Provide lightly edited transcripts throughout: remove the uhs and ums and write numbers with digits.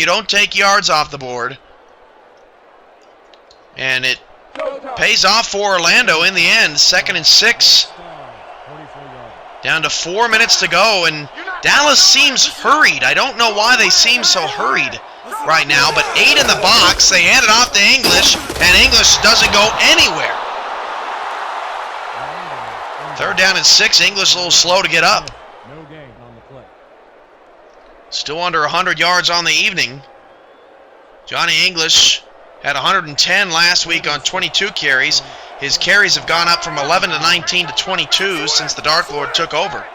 You don't take yards off the board. And it pays off for Orlando in the end. 2nd and 6. Down to 4 minutes to go, and Dallas seems hurried. I don't know why they seem so hurried right now, but 8 in the box. They hand it off to English, and English doesn't go anywhere. 3rd down and 6. English a little slow to get up. Still under 100 yards on the evening. Johnny English had 110 last week on 22 carries. His carries have gone up from 11 to 19 to 22 since the Dark Lord took over.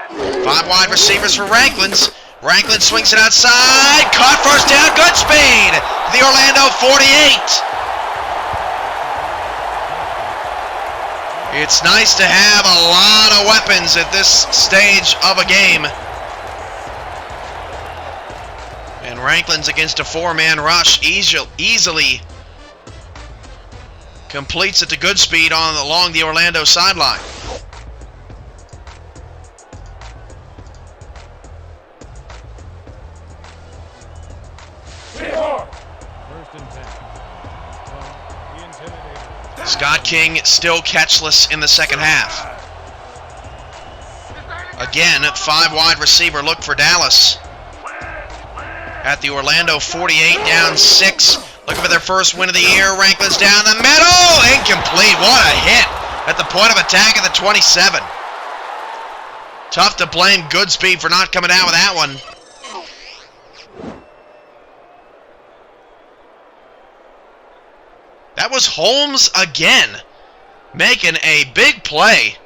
5 wide receivers for Ranklins. Ranklin swings it outside. Caught, first down, good speed. The Orlando 48. It's nice to have a lot of weapons at this stage of a game. And Ranklin's against a 4-man rush easily completes it to good speed along the Orlando sideline. Scott King still catchless in the second half. Again, 5 wide receiver look for Dallas. At the Orlando 48, down 6. Looking for their first win of the year. Ranklin's down the middle. Incomplete. What a hit at the point of attack at the 27. Tough to blame Goodspeed for not coming down with that one. That was Holmes again, making a big play.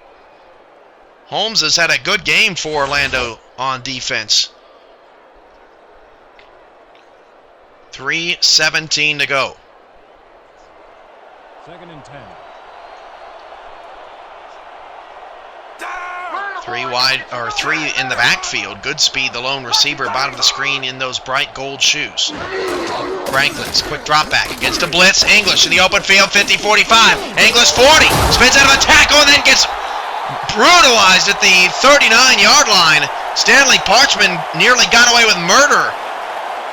Holmes has had a good game for Orlando on defense. 3:17 to go. 2nd and 10. 3 wide, or 3 in the backfield. Goodspeed, the lone receiver, bottom of the screen in those bright gold shoes. Franklin's quick drop back against a blitz. English in the open field, 50-45. English 40, spins out of a tackle and then gets brutalized at the 39-yard line. Stanley Parchman nearly got away with murder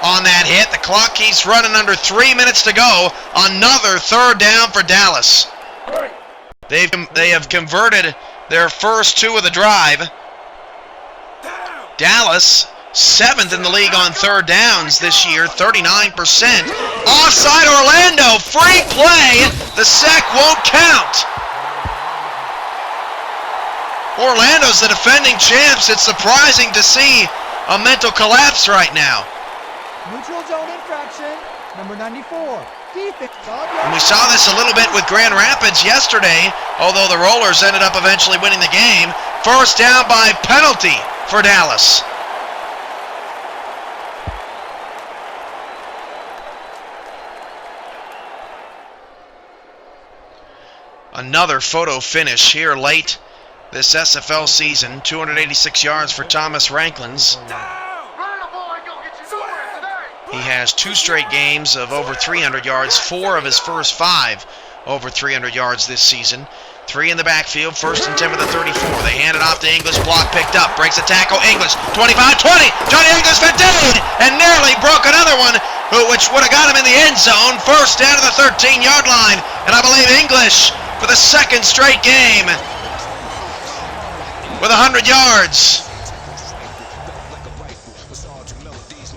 on that hit. The clock keeps running under 3 minutes to go. Another 3rd down for Dallas. They have converted their first 2 of the drive. Dallas, 7th in the league on 3rd downs this year, 39%. Offside Orlando, free play. The sack won't count. Orlando's the defending champs. It's surprising to see a mental collapse right now. Neutral zone infraction, number 94. And we saw this a little bit with Grand Rapids yesterday, although the Rollers ended up eventually winning the game. First down by penalty for Dallas. Another photo finish here late this SFL season. 286 yards for Thomas Ranklins. He has 2 straight games of over 300 yards, 4 of his first 5 over 300 yards this season. 3 in the backfield, 1st and 10 with the 34. They hand it off to English, block picked up, breaks a tackle, English, 25-20, Johnny English fatigued, and nearly broke another one, which would have got him in the end zone. First down to the 13-yard line, and I believe English for the 2nd straight game with 100 yards.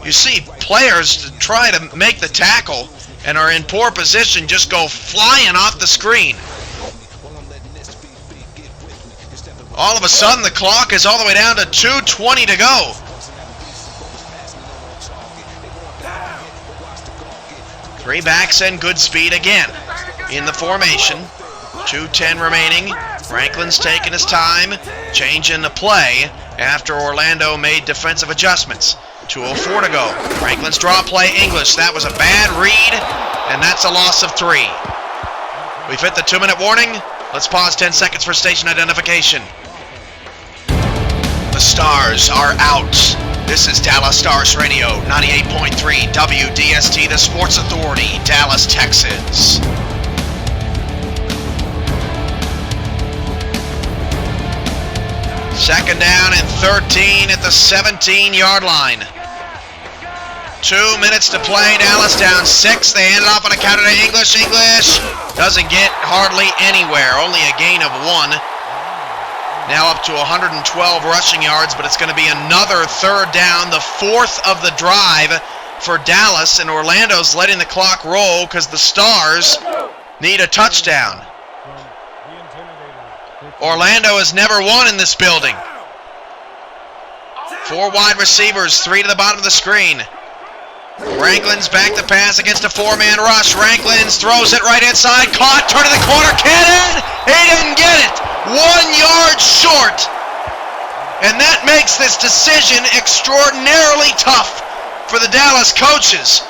You see players try to make the tackle and are in poor position, just go flying off the screen. All of a sudden, the clock is all the way down to 2:20 to go. Three backs and Goodspeed again in the formation. 2:10 remaining. Franklin's taking his time, changing the play after Orlando made defensive adjustments. 2:04 to go. Franklin's draw play, English. That was a bad read, and that's a loss of 3. We've hit the 2-minute warning. Let's pause 10 seconds for station identification. The Stars are out. This is Dallas Stars Radio, 98.3 WDST, the Sports Authority, Dallas, Texas. Second down and 13 at the 17-yard line. 2 minutes to play. Dallas down 6. They hand it off on a counter to English. English doesn't get hardly anywhere. Only a gain of 1. Now up to 112 rushing yards, but it's going to be another third down, the 4th of the drive for Dallas, and Orlando's letting the clock roll because the Stars need a touchdown. Orlando has never won in this building. 4 wide receivers, 3 to the bottom of the screen. Ranklin's back to pass against a 4-man rush. Ranklin's throws it right inside, caught, turn to the corner, Cannon! He didn't get it! 1 yard short. And that makes this decision extraordinarily tough for the Dallas coaches.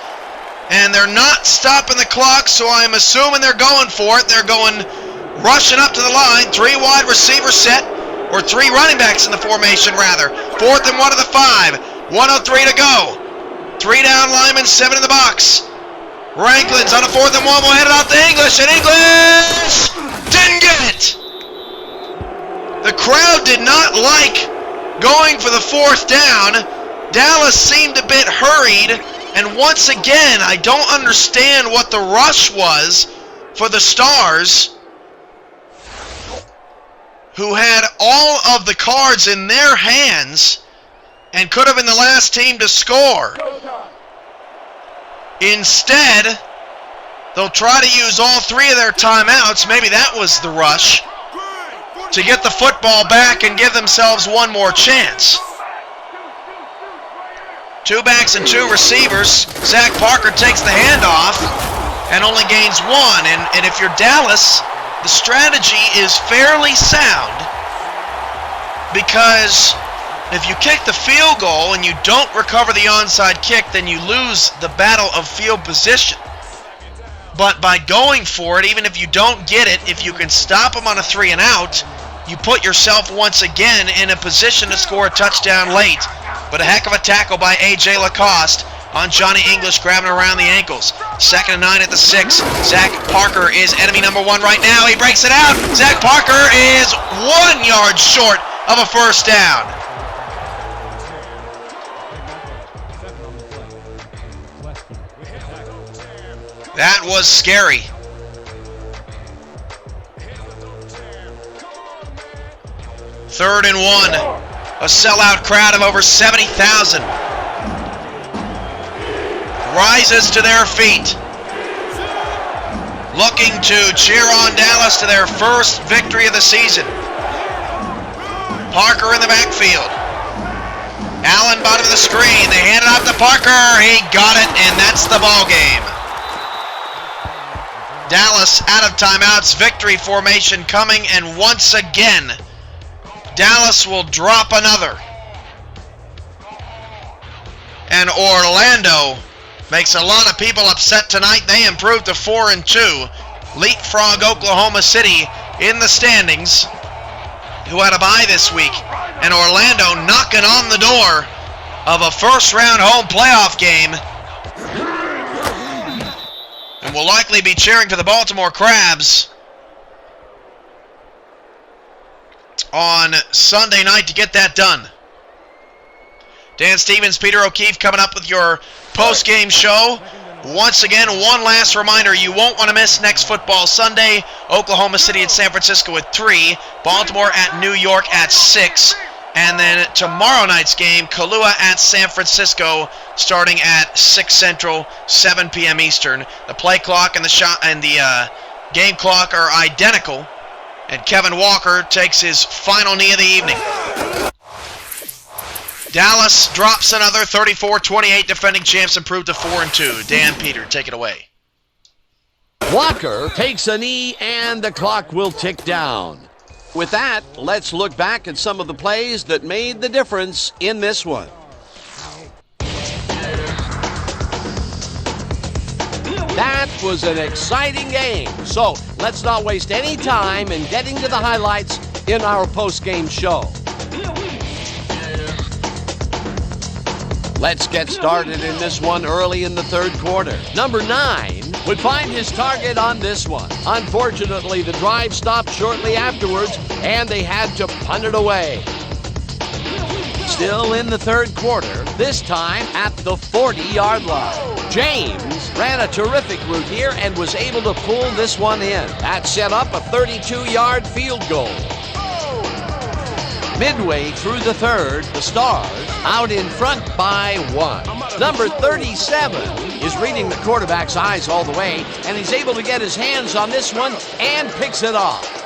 And they're not stopping the clock, so I'm assuming they're going for it. They're going rushing up to the line. 3 wide receiver set, or 3 running backs in the formation, rather. 4th and 1 to the 5. 1:03 to go. 3 down linemen, 7 in the box. Ranklin's on a 4th and 1. Will head it out to English, and English didn't get it. The crowd did not like going for the 4th down. Dallas seemed a bit hurried, and once again, I don't understand what the rush was for the Stars, who had all of the cards in their hands and could have been the last team to score. Instead, they'll try to use all 3 of their timeouts. Maybe that was the rush, to get the football back and give themselves one more chance. 2 backs and 2 receivers. Zach Parker takes the handoff and only gains 1. And if you're Dallas, the strategy is fairly sound, because if you kick the field goal and you don't recover the onside kick, then you lose the battle of field position. But by going for it, even if you don't get it, if you can stop them on a 3 and out, you put yourself once again in a position to score a touchdown late. But a heck of a tackle by A.J. Lacoste on Johnny English, grabbing around the ankles. 2nd and 9 at the 6. Zach Parker is enemy number 1 right now. He breaks it out. Zach Parker is 1 yard short of a first down. That was scary. 3rd and 1. A sellout crowd of over 70,000 rises to their feet, looking to cheer on Dallas to their first victory of the season. Parker in the backfield. Allen bottom of the screen. They hand it off to Parker. He got it, and that's the ball game. Dallas out of timeouts. Victory formation coming, and once again, Dallas will drop another. And Orlando makes a lot of people upset tonight. They improved to 4-2. Leapfrog Oklahoma City in the standings, who had a bye this week. And Orlando knocking on the door of a first-round home playoff game. And will likely be cheering for the Baltimore Crabs on Sunday night to get that done. Dan Stevens, Peter O'Keefe coming up with your post-game show. Once again, one last reminder, you won't want to miss next football Sunday. Oklahoma City at San Francisco at 3, Baltimore at New York at 6, and then tomorrow night's game, Kahlua at San Francisco, starting at 6 Central, 7 p.m. Eastern. The play clock and the game clock are identical, and Kevin Walker takes his final knee of the evening. Dallas drops another 34-28, defending champs improved to 4-2. Dan Peter, take it away. Walker takes a knee and the clock will tick down. With that, let's look back at some of the plays that made the difference in this one. That was an exciting game. So let's not waste any time in getting to the highlights in our post-game show. Let's get started in this one early in the third quarter. Number 9 would find his target on this one. Unfortunately, the drive stopped shortly afterwards, and they had to punt it away. Still in the third quarter, this time at the 40-yard line. James ran a terrific route here and was able to pull this one in. That set up a 32-yard field goal. Midway through the third, the Stars out in front by 1. Number 37 is reading the quarterback's eyes all the way, and he's able to get his hands on this one and picks it off.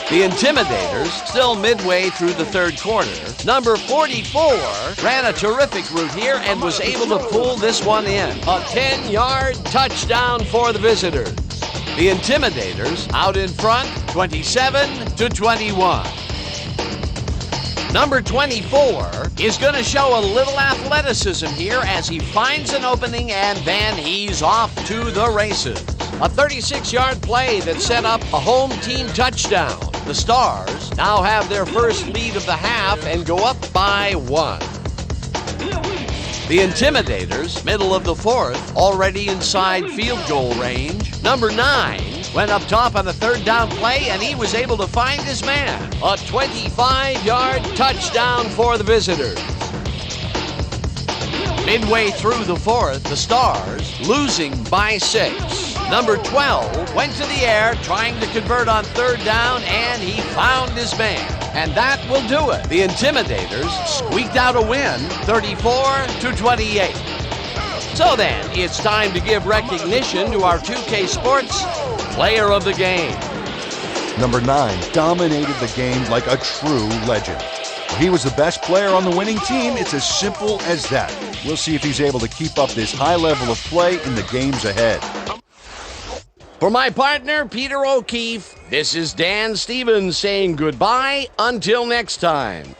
The Intimidators, still midway through the third quarter. Number 44 ran a terrific route here and was able to pull this one in. A 10-yard touchdown for the visitors. The Intimidators out in front, 27-21. Number 24 is going to show a little athleticism here as he finds an opening and then he's off to the races. A 36-yard play that set up a home team touchdown. The Stars now have their first lead of the half and go up by 1. The Intimidators, middle of the fourth, already inside field goal range. Number 9 went up top on the third down play, and he was able to find his man. A 25-yard touchdown for the visitors. Midway through the fourth, the Stars losing by 6. Number 12 went to the air trying to convert on third down, and he found his man. And that will do it. The Intimidators squeaked out a win, 34-28. So then, it's time to give recognition to our 2K Sports Player of the Game. Number 9 dominated the game like a true legend. He was the best player on the winning team. It's as simple as that. We'll see if he's able to keep up this high level of play in the games ahead. For my partner, Peter O'Keefe, this is Dan Stevens saying goodbye until next time.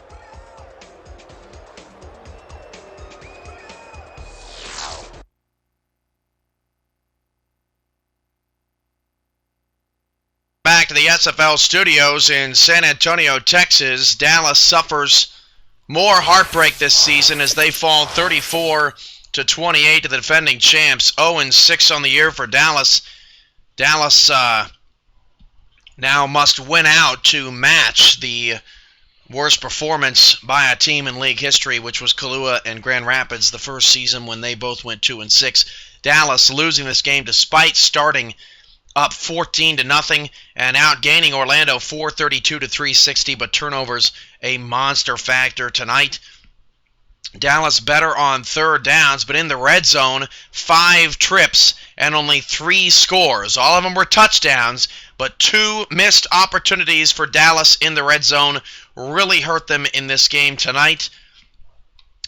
Back to the SFL studios in San Antonio, Texas. Dallas suffers more heartbreak this season as they fall 34-28 to the defending champs. 0-6 on the year for Dallas. Dallas now must win out to match the worst performance by a team in league history, which was Kahlua and Grand Rapids the first season when they both went 2-6. Dallas losing this game despite starting up 14-0 and outgaining Orlando 432-360, but turnovers a monster factor tonight. Dallas better on third downs, but in the red zone, 5 trips and only 3 scores. All of them were touchdowns, but 2 missed opportunities for Dallas in the red zone really hurt them in this game tonight.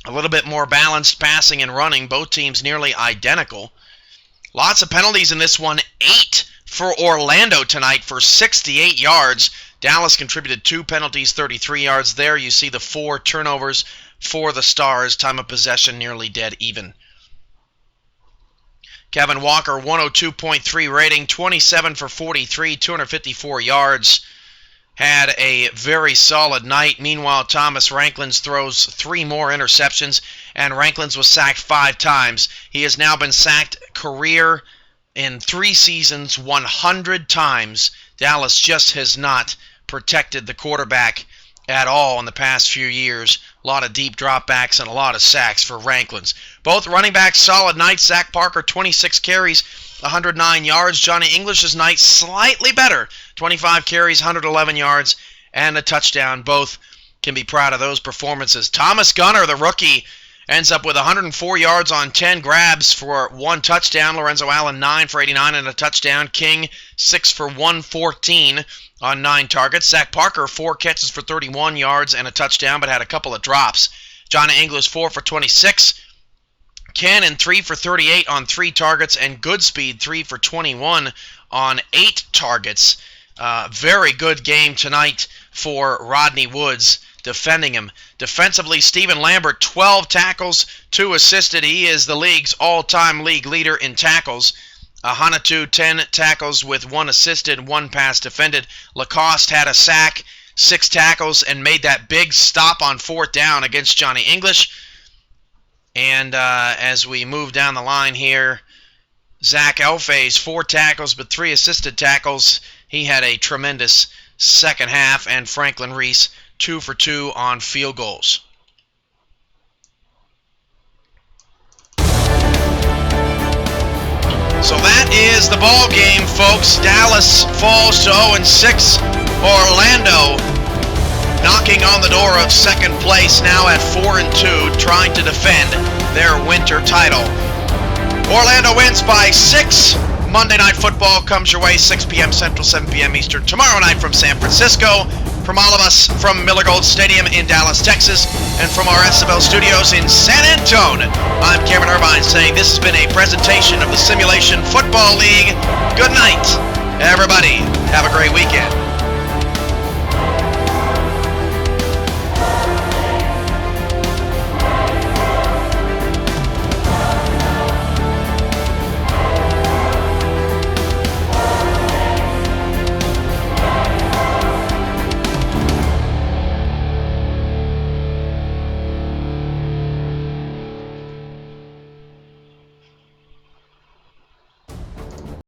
A little bit more balanced passing and running, both teams nearly identical. Lots of penalties in this one, 8 for Orlando tonight for 68 yards. Dallas contributed 2 penalties, 33 yards. There you see the 4 turnovers for the Stars. Time of possession nearly dead even. Kevin Walker, 102.3 rating, 27 for 43, 254 yards. Had a very solid night. Meanwhile, Thomas Ranklins throws 3 more interceptions, and Ranklins was sacked 5 times. He has now been sacked career in 3 seasons 100 times. Dallas just has not protected the quarterback at all in the past few years. A lot of deep dropbacks and a lot of sacks for Ranklins. Both running backs, solid night. Zach Parker, 26 carries, 109 yards. Johnny English's night, slightly better. 25 carries, 111 yards, and a touchdown. Both can be proud of those performances. Thomas Gunner, the rookie, ends up with 104 yards on 10 grabs for 1 touchdown. Lorenzo Allen, 9 for 89 and a touchdown. King, 6 for 114 on 9 targets. Zach Parker, 4 catches for 31 yards and a touchdown, but had a couple of drops. Johnny English, 4 for 26. Cannon, 3 for 38 on 3 targets. And Goodspeed, 3 for 21 on 8 targets. Very good game tonight for Rodney Woods defending him. Defensively, Stephen Lambert, 12 tackles, 2 assisted. He is the league's all-time league leader in tackles. Hanatu, 10 tackles with 1 assisted, 1 pass defended. Lacoste had a sack, 6 tackles, and made that big stop on 4th down against Johnny English. And as we move down the line here, Zach Elfays, 4 tackles but 3 assisted tackles. He had a tremendous second half. And Franklin Reese, 2 for 2 on field goals. So that is the ball game, folks. Dallas falls to 0-6. Orlando knocking on the door of second place now at 4-2, trying to defend their winter title. Orlando wins by 6. Monday Night Football comes your way 6 p.m. Central, 7 p.m. Eastern tomorrow night from San Francisco. From all of us from Miller Gold Stadium in Dallas, Texas, and from our SFL studios in San Antonio, I'm Cameron Irvine saying this has been a presentation of the Simulation Football League. Good night, everybody. Have a great weekend.